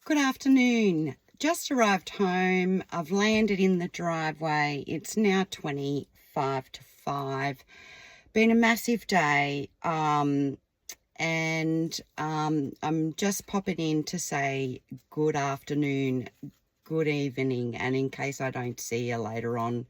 Good afternoon. Just arrived home. I've landed in the driveway. It's now 25 to 5. Been a massive day. I'm just popping in to say good afternoon, good evening, and in case I don't see you later on,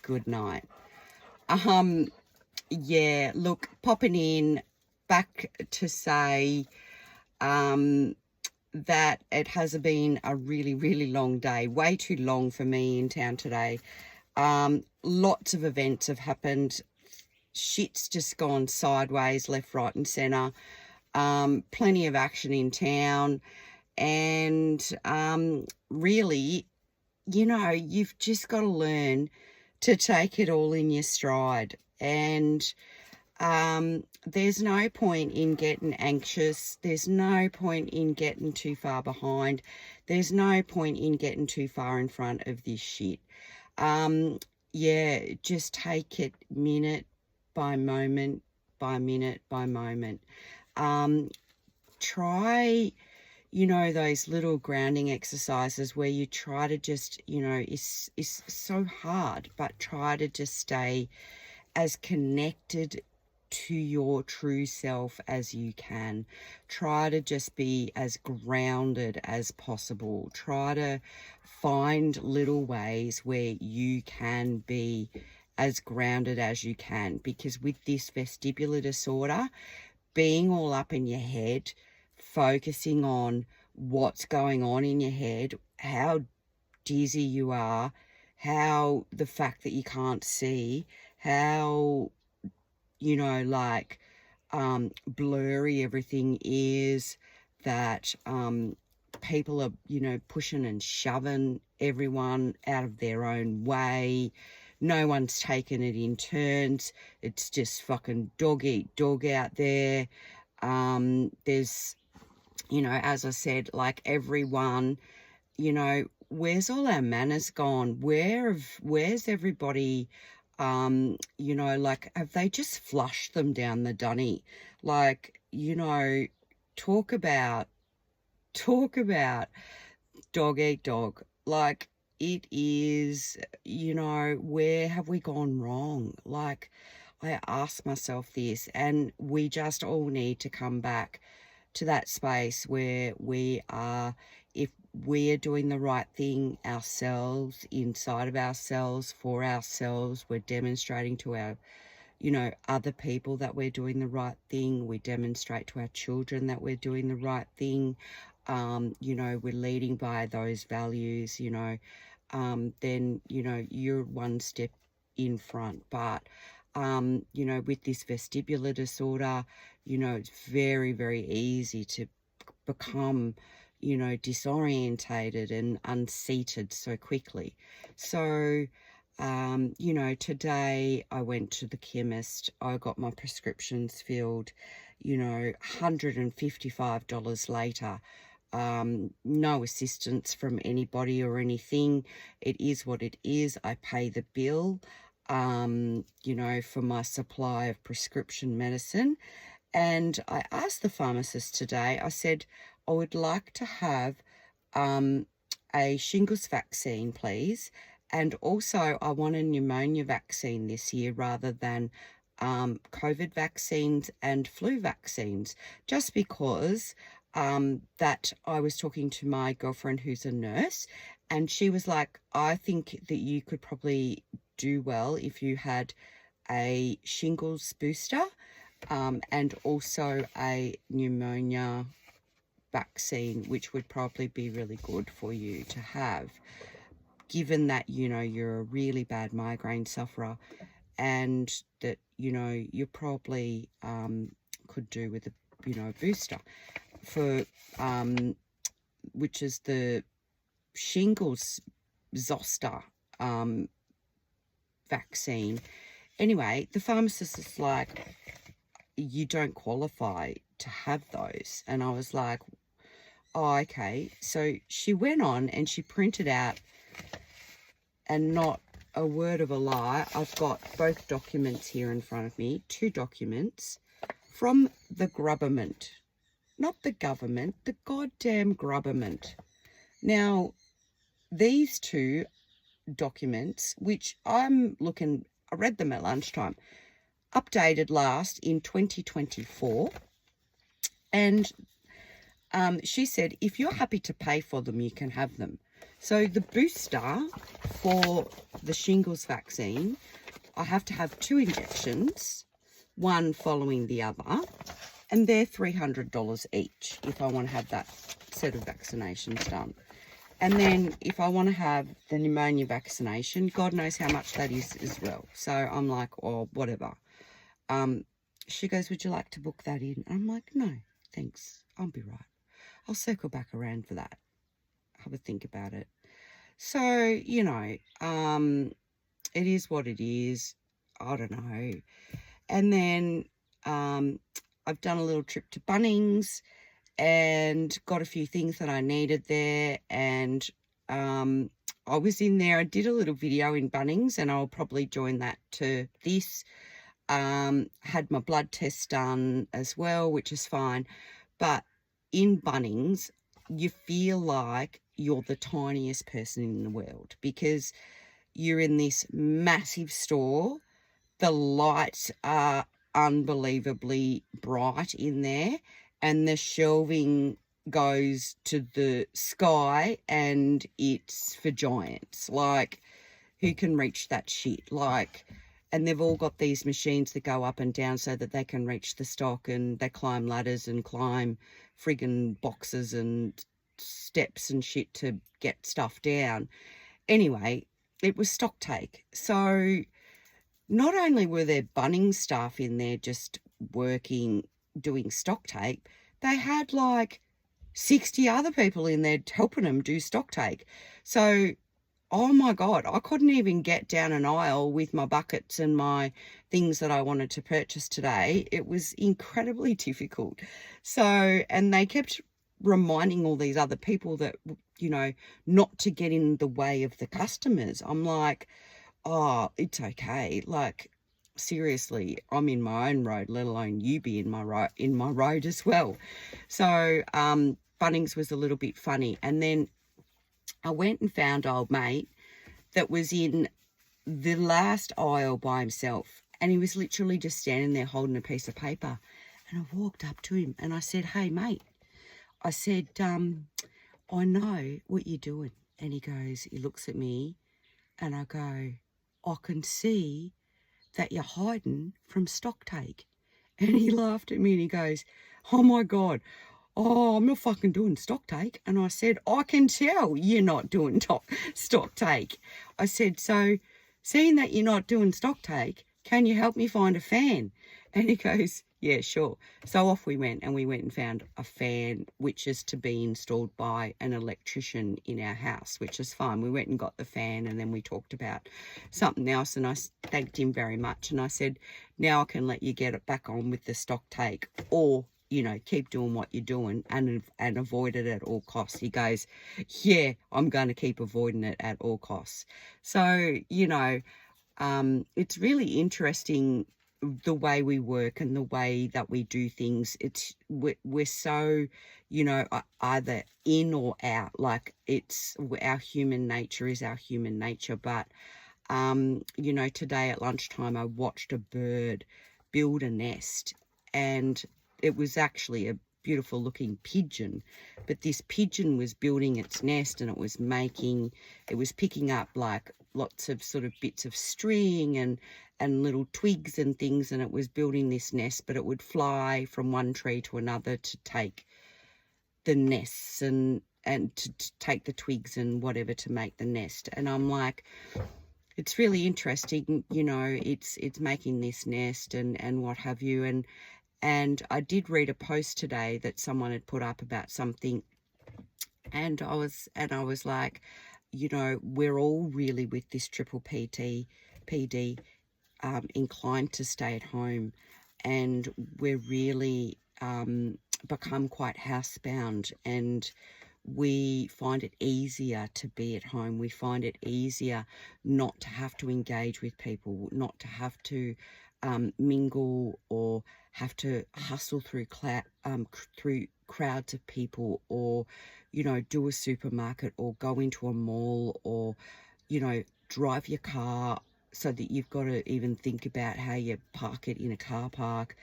good night. Yeah, look, popping in back to say, that it has been a really, really long day, way too long for me in town today. Lots of events have happened. Shit's just gone sideways, left, right and centre. Plenty of action in town. And really, you've just got to learn to take it all in your stride. And there's no point in getting anxious. There's no point in getting too far behind. There's no point in getting too far in front of this shit. Yeah, just take it minute by moment, by minute by moment. Try, those little grounding exercises where you try to just, it's so hard, but try to just stay as connected to your true self as you can. Try to just be as grounded as possible. Try to find little ways where you can be as grounded as you can, because with this vestibular disorder, being all up in your head, focusing on what's going on in your head, how dizzy you are, how the fact that you can't see, how blurry everything is, that people are, pushing and shoving everyone out of their own way. No one's taking it in turns. It's just fucking dog eat dog out there. There's, as I said, like everyone, where's all our manners gone? Where's everybody? Have they just flushed them down the dunny? Talk about dog eat dog. Like, it is, where have we gone wrong? Like, I ask myself this, and we just all need to come back to that space where we are, if we're doing the right thing ourselves, inside of ourselves, for ourselves, we're demonstrating to our, other people that we're doing the right thing. We demonstrate to our children that we're doing the right thing. We're leading by those values, then, you're one step in front. But, with this vestibular disorder, it's very, very easy to become, disorientated and unseated so quickly. So, today I went to the chemist. I got my prescriptions filled, $155 later. No assistance from anybody or anything. It is what it is. I pay the bill, for my supply of prescription medicine. And I asked the pharmacist today, I said, I would like to have a shingles vaccine, please. And also I want a pneumonia vaccine this year rather than COVID vaccines and flu vaccines, just because that I was talking to my girlfriend who's a nurse, and she was like, I think that you could probably do well if you had a shingles booster and also a pneumonia vaccine, which would probably be really good for you to have, given that, you're a really bad migraine sufferer, and that, you probably could do with a, booster for, which is the shingles zoster vaccine. Anyway, the pharmacist is like, you don't qualify to have those. And I was like, oh, okay. So she went on and she printed out, and not a word of a lie, I've got both documents here in front of me, 2 documents from the government. not the government, the goddamn grubberment. Now, these two documents, which I read them at lunchtime, updated last in 2024, and she said, if you're happy to pay for them, you can have them. So the booster for the shingles vaccine, I have to have 2 injections, one following the other, and they're $300 each if I want to have that set of vaccinations done. And then if I want to have the pneumonia vaccination, God knows how much that is as well. So I'm like, oh, whatever. She goes, would you like to book that in? I'm like, no, thanks. I'll be right. I'll circle back around for that. Have a think about it. So, you know, it is what it is. I don't know. And then I've done a little trip to Bunnings and got a few things that I needed there. And I was in there. I did a little video in Bunnings, and I'll probably join that to this. Had my blood test done as well, which is fine. But in Bunnings, you feel like you're the tiniest person in the world because you're in this massive store. The lights are unbelievably bright in there, and the shelving goes to the sky, and it's for giants. Like, who can reach that shit? Like, and they've all got these machines that go up and down so that they can reach the stock, and they climb ladders and climb friggin' boxes and steps and shit to get stuff down. Anyway, it was stock take. So not only were there Bunnings staff in there just working, doing stock take, they had like 60 other people in there helping them do stock take. So, oh my God, I couldn't even get down an aisle with my buckets and my things that I wanted to purchase today. It was incredibly difficult. So, and they kept reminding all these other people that, you know, not to get in the way of the customers. I'm like, oh, it's okay. Like, seriously, I'm in my own road, let alone you be in my road as well. So Bunnings was a little bit funny. And then I went and found old mate that was in the last aisle by himself, and he was literally just standing there holding a piece of paper. And I walked up to him and I said, hey mate, I said, I know what you're doing. And he looks at me, and I go, I can see that you're hiding from stock take. And he laughed at me and he goes, oh my God, oh, I'm not fucking doing stock take. And I said, I can tell you're not doing stock take. I said, so seeing that you're not doing stock take, can you help me find a fan? And he goes, yeah, sure. So off we went, and we went and found a fan, which is to be installed by an electrician in our house, which is fine. We went and got the fan, and then we talked about something else, and I thanked him very much. And I said, now I can let you get it back on with the stock take, or, you know, keep doing what you're doing and avoid it at all costs. He goes, yeah, I'm going to keep avoiding it at all costs. So, you know, it's really interesting the way we work and the way that we do things. We're so, you know, either in or out. Like, it's our human nature is our human nature. But you know, today at lunchtime I watched a bird build a nest, and it was actually a beautiful looking pigeon, but this pigeon was building its nest, and it was picking up like lots of sort of bits of string and little twigs and things, and it was building this nest, but it would fly from one tree to another to take the nests and to take the twigs and whatever to make the nest. And I'm like, it's really interesting, you know, it's making this nest and what have you. And I did read a post today that someone had put up about something, and I was like, you know, we're all really with this Pppd inclined to stay at home, and we're really become quite housebound, and we find it easier to be at home. We find it easier not to have to engage with people, not to have to mingle or have to hustle through crowds of people, or, you know, do a supermarket or go into a mall, or, you know, drive your car, so that you've got to even think about how you park it in a car park,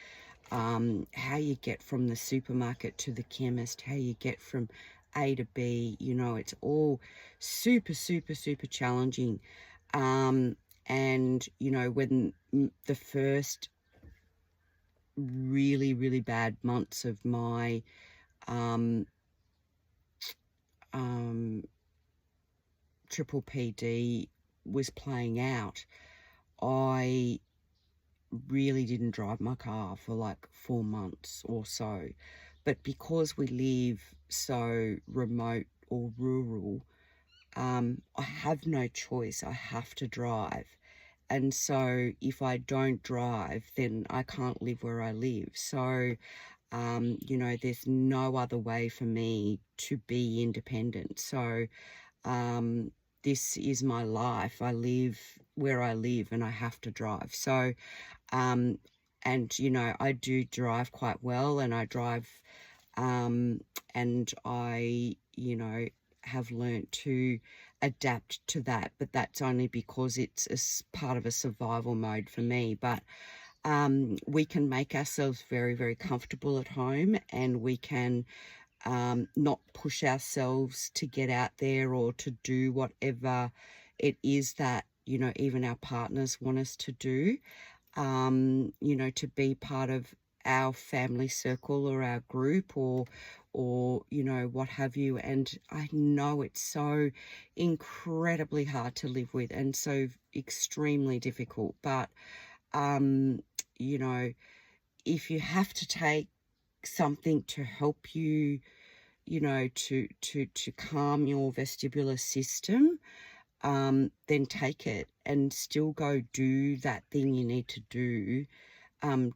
how you get from the supermarket to the chemist, how you get from A to B. You know, it's all super, super, super challenging. And, you know, when the first really, really bad months of my Pppd was playing out, I really didn't drive my car for like 4 months or so. But because we live so remote or rural, I have no choice. I have to drive. And so if I don't drive, then I can't live where I live. So, you know, there's no other way for me to be independent. So, this is my life. I live where I live and I have to drive. So, and, you know, I do drive quite well, and I drive, and I, you know, have learnt to adapt to that, but that's only because it's a part of a survival mode for me. But we can make ourselves very, very comfortable at home, and we can not push ourselves to get out there or to do whatever it is that, you know, even our partners want us to do, you know, to be part of our family circle or our group, or you know, what have you. And I know it's so incredibly hard to live with and so extremely difficult, but you know, if you have to take something to help you, you know, to calm your vestibular system, then take it and still go do that thing you need to do,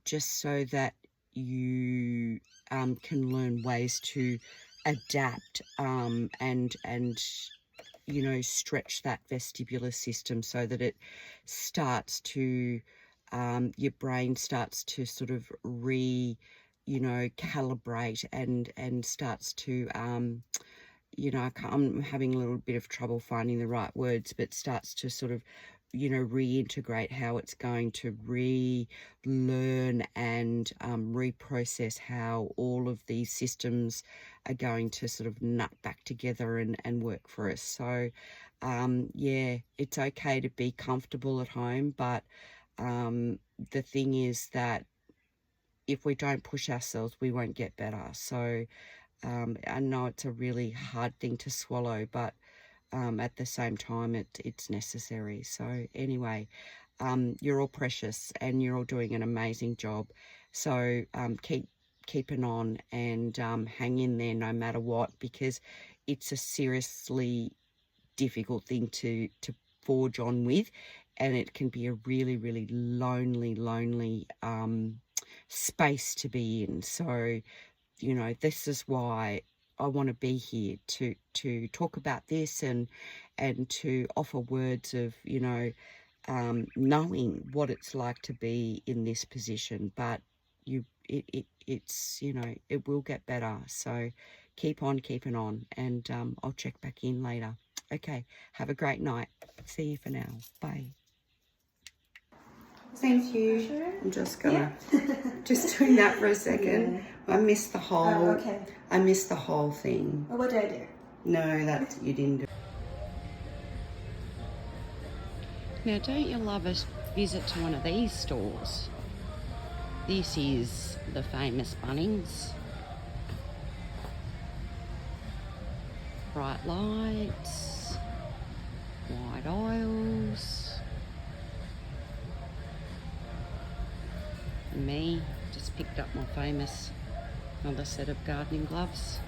just so that you can learn ways to adapt, and you know, stretch that vestibular system so that it starts to, your brain starts to sort of you know, calibrate, and starts to, you know, I'm having a little bit of trouble finding the right words, but starts to sort of, you know, reintegrate how it's going to relearn and reprocess how all of these systems are going to sort of nut back together and work for us. So, yeah, it's okay to be comfortable at home, but the thing is that if we don't push ourselves, we won't get better. So I know it's a really hard thing to swallow, but at the same time, it's necessary. So anyway, you're all precious and you're all doing an amazing job. So keep keeping on, and hang in there no matter what, because it's a seriously difficult thing to forge on with, and it can be a really, really lonely space to be in. So, you know, this is why I want to be here to talk about this, and to offer words of, you know, knowing what it's like to be in this position. But it's, you know, it will get better. So keep on keeping on, and I'll check back in later. Okay, have a great night. See you for now. Bye. Thank you. Sure. I'm just gonna just doing that for a second. Yeah. I missed the whole. Oh, okay. I missed the whole thing. Well, what did I do? No, that you didn't do. Now, don't you love a visit to one of these stores? This is the famous Bunnings. Bright lights, wide aisles. Me, just picked up my famous another set of gardening gloves.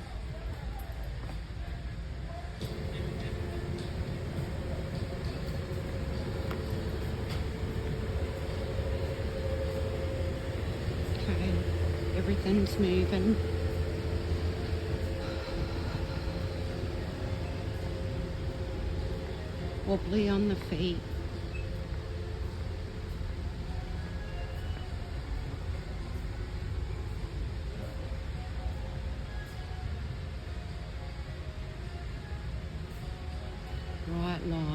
Okay, everything's moving. Wobbly on the feet. lie.